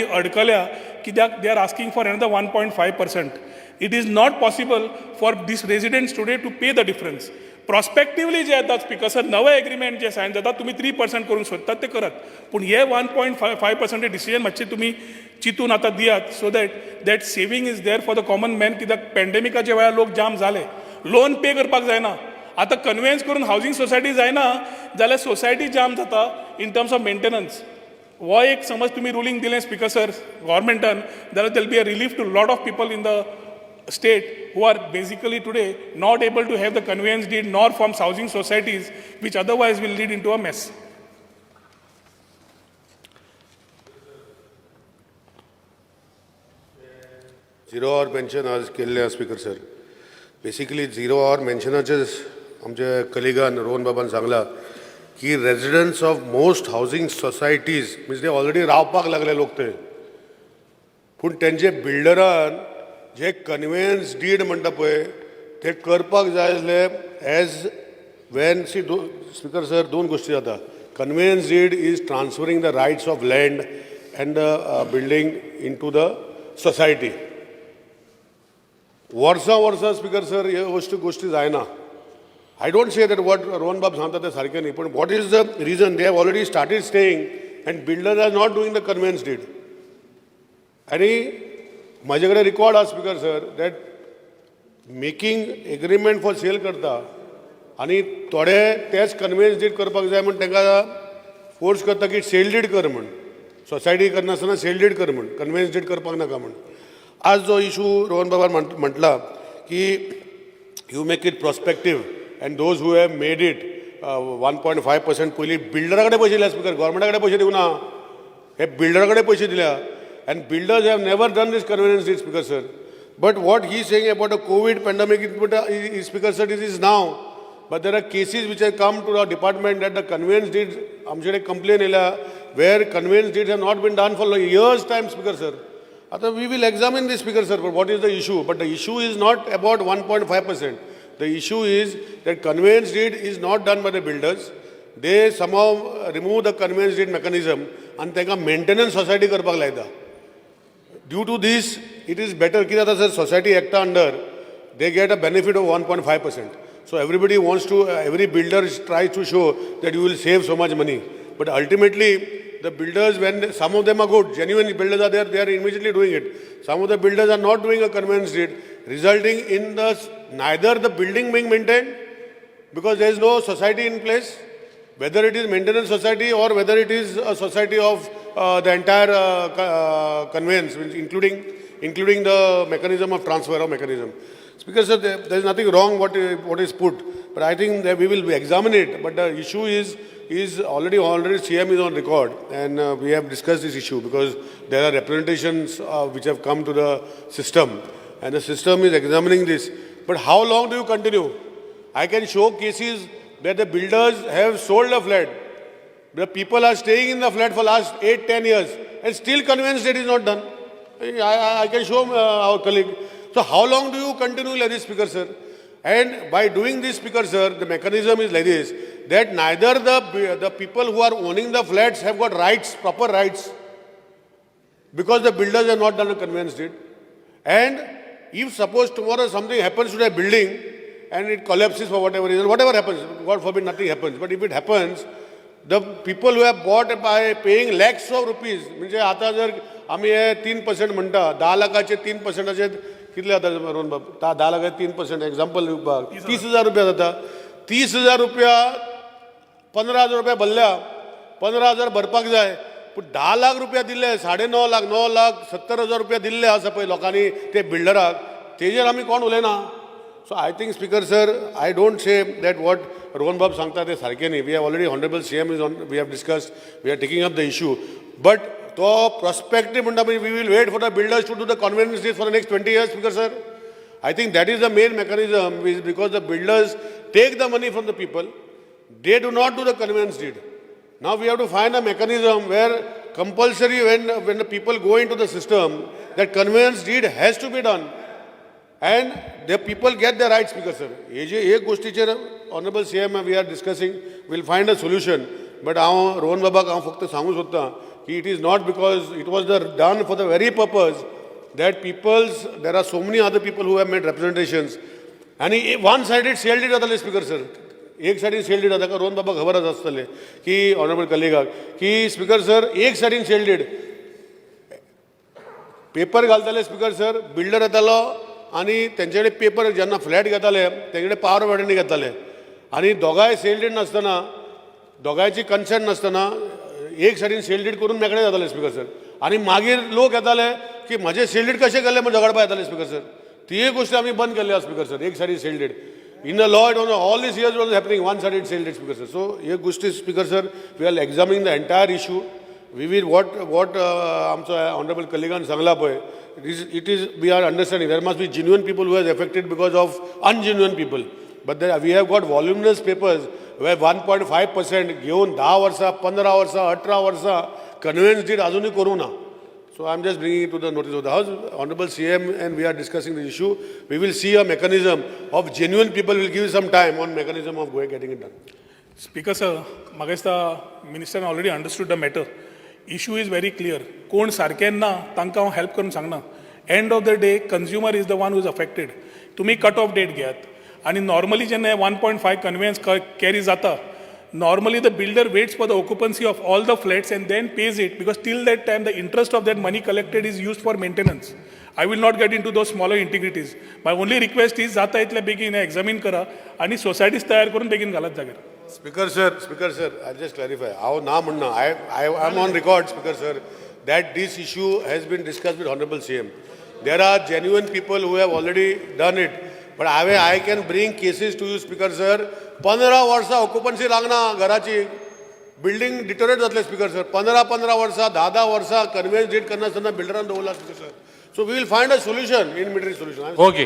अडकल्या कित्याक they are asking for another 1.5%. It is not possible for these residents today to pay the difference. Prospectively जे येतात speaker sir नवे agreement जे सायन जातात तुम्ही 3% करूंक सोदतात ते करात पूण हे 1.5% डिसिजन मातशें तुम्ही चिंतून आतां दियात so that saving is there for the common man कित्याक पॅन्डेमिकाच्या वेळार लोक जाम झाले लोन पे करपाक जायना आतां कन्वेन्स करून हावजींग सोसायटी जायना जाल्यार सोसायटी जाम जाता इन टर्म्स ऑफ मेंटेनन्स हो एक समज तुम्ही रुलींग दिलें स्पीकर सर गव्हर्मेंटान जाल्यार देल be a relief to lot of people in the state who are basically today not able to have the conveyance deed nor forms housing societies which otherwise will lead into a mess. Zero hour pension आज केल्ले speaker sir basically zero hour मेन्शनाचेच आमचे कलिगान रोहन बाबान सांगला की residents of most housing societies म्हणजे ते ऑलरेडी रावपाक लागले लोक ते पूण तेंचे बिल्डरान जे कन्वेन्स डीड म्हणटा पळय ते करपाक जाय आसले as when see speaker sir दोन गोष्टी जाता conveyance deed is transferring the rights of land and the building into the society वर्सां स्पीकर सर हे गोष्टी जायना I don't say that what Rohan Bab सांगता ते सारकें न्ही पूण what is the reason they have already started staying and builders are not doing the conveyance deed आनी माझे कडेन रिकॉर्ड आसा speaker sir that making agreement for sale करता आनी थोडे तेच कन्वेन्स डीड करपाक जाय म्हण तांकां फोर्स करता की सेल डीड कर म्हण सोसायटी करनासतना सेल डीड कर म्हण कन्वेन्स डीड करपाक नाका म्हण आज जो इशू रोहन बाबान म्हटला की you make it prospective and those who have made it 1.5% पयलीं बिल्डरा कडेन पयशे दिल्या स्पीकर गव्हर्मेंटा कडेन पयशे दिवना हे बिल्डरा कडेन पयशे दिल्या and builders have never done this conveyance deed, Speaker Sir. But what he is saying about the COVID pandemic, Speaker Sir, it is now. But there are cases which have come to our department that the conveyance deeds, आमचे complain where conveyance deeds have not been done for years time, Speaker Sir. We will examine this, Speaker Sir, but what is the issue? But the issue is not about 1.5%. The issue is that conveyance deed is not done by the builders. They somehow remove the conveyance deed mechanism and take a maintenance society करपाक लायता. Due to this, it is better that the Society Act under, they get a benefit of 1.5%. So everybody wants to, every builder tries to show that you will save so much money. But ultimately, the builders, when some of them are good, genuine builders are there, they are immediately doing it. Some of the builders are not doing a conveyance deed, resulting in neither the building being maintained, because there is no society in place, whether it is maintenance society or whether it is a society of the entire conveyance, including the mechanism of transfer of mechanism. Speaker sir, there is nothing wrong what is put, but I think that we will examine it. But the issue is already CM is on record, and we have discussed this issue because there are representations which have come to the system, and the system is examining this. But how long do you continue? I can show cases where the builders have sold a flat. The people are staying in the flat for last 8-10 years and still conveyance deed is not done. I can show our colleague. So how long do you continue like this, Speaker sir? And by doing this, Speaker sir, the mechanism is like this, that neither the people who are owning the flats have got rights, proper rights, because the builders have not done a conveyance deed. And if suppose tomorrow something happens to the building and it collapses for whatever reason, whatever happens, God forbid nothing happens, but if it happens, the people who have bought by paying lakhs of rupees, म्हणजे आता जर आम्ही 3% म्हणता 10 लाखाचे 3%चे कितले जाता रोहन बाब 10 लाखाचे 3% एक्झाम्पल 30,000 रुपया जाता 30,000 रुपया 15,000 रुपया भरल्या 15,000 भरपाक जाय पूण 10 लाख रुपया दिल्ले 9.5 लाख 70,000 रुपया दिल्ले आसा पळय लोकांनी ते बिल्डराक तेजेर आमी कोण उलयना. So I think, Speaker sir, I don't say that what Rohan Bab Sangta they sarkeni. We have already Honorable CM is on. We have discussed. We are taking up the issue. But to prospective, we will wait for the builders to do the conveyance deeds for the next 20 years, Speaker sir. I think that is the main mechanism, because the builders take the money from the people. They do not do the conveyance deed. Now we have to find a mechanism where compulsory when the people go into the system, that conveyance deed has to be done. And the people get their rights, Speaker sir. एक गोष्टीचेर Honorable CM we are discussing, we'll find a solution. But हांव रोहन बाबाक हांव फक्त सांगू सोदतां की it is not because it was done for the very purpose that there are so many other people who have made representations. आणि one sided sailed जाताले speaker sir, एक सायडीन सेल्ड जाता का रोहन बाबा खबरच आसतले की ऑनरेबल कलिगाक की स्पीकर सर एक सायडीन सेल्डेड पेपर घालताले स्पीकर सर, बिल्डर येतालो आणि त्यांच्याकडे पेपर जेन्ना फ्लॅट घेताले तेंच्याकडे पॉवर ऑफ अटर्नी घेताले आणि दोगांय सेल्डेड नासतना, दोगांयची कन्सेंट नासतना एक सायडीन सेल्डेड करून मेकळे जाताले स्पीकर सर. आणि मागीर लोक येताले की म्हजे सेल्डेड कशे केले म्हण झगडपा येताले स्पीकर सर. ती एक गोष्ट आम्ही बंद केली स्पीकर सर, एक सायडीन settled. In the law it was all this years was happening one sided settled speaker sir. So एक गोष्टी speaker sir we are examining the entire issue. We will what आमचो ऑनरेबल कलिगान सांगला पळय, it is we are understanding there must be genuine people who are affected because of ungenuine people, but we have got voluminous papers where 1.5% घेऊन 10 वर्सां 15 वर्सां 18 वर्सां conveyance deed अजूनही करू ना. So I'm just bringing it to the notice of the House. Honorable CM and we are discussing the issue. We will see a mechanism of genuine people. Will give you some time on mechanism of getting it done. Speaker sir, म्हाका दिसता मिनिस्टरान already understood the matter. Issue is very clear. कोण सारकें ना तांकां हांव help करून सांगना. End of the day consumer is the one who is affected. तुमी कट ऑफ डेट घेयात आणि नॉर्मली जेन्ना 1.5 कन्वेन्स कॅरी जाता, normally the builder waits for the occupancy of all the flats and then pays it, because till that time the interest of that money collected is used for maintenance. I will not get into those smaller integrities. My only request is जाता इतल्या बेगीन examine करा आणि societies तयार करून बेगीन घालत जाग्यार. Speaker sir, I'll just clarify. हांव ना म्हणना. I'm on record, Speaker sir, that this issue has been discussed with Honorable CM. There are genuine people who have already done it. But I can bring cases to you, Speaker sir. 15 वर्सां ऑक्युपन्सी लागना घराची, building deteriorate जातले speaker sir. 15 वर्सां 10 वर्सां conveyance date करनासतना बिल्डरान दवरला speaker sir. So we will find a solution, in मिडरी सोल्युशन. ओके.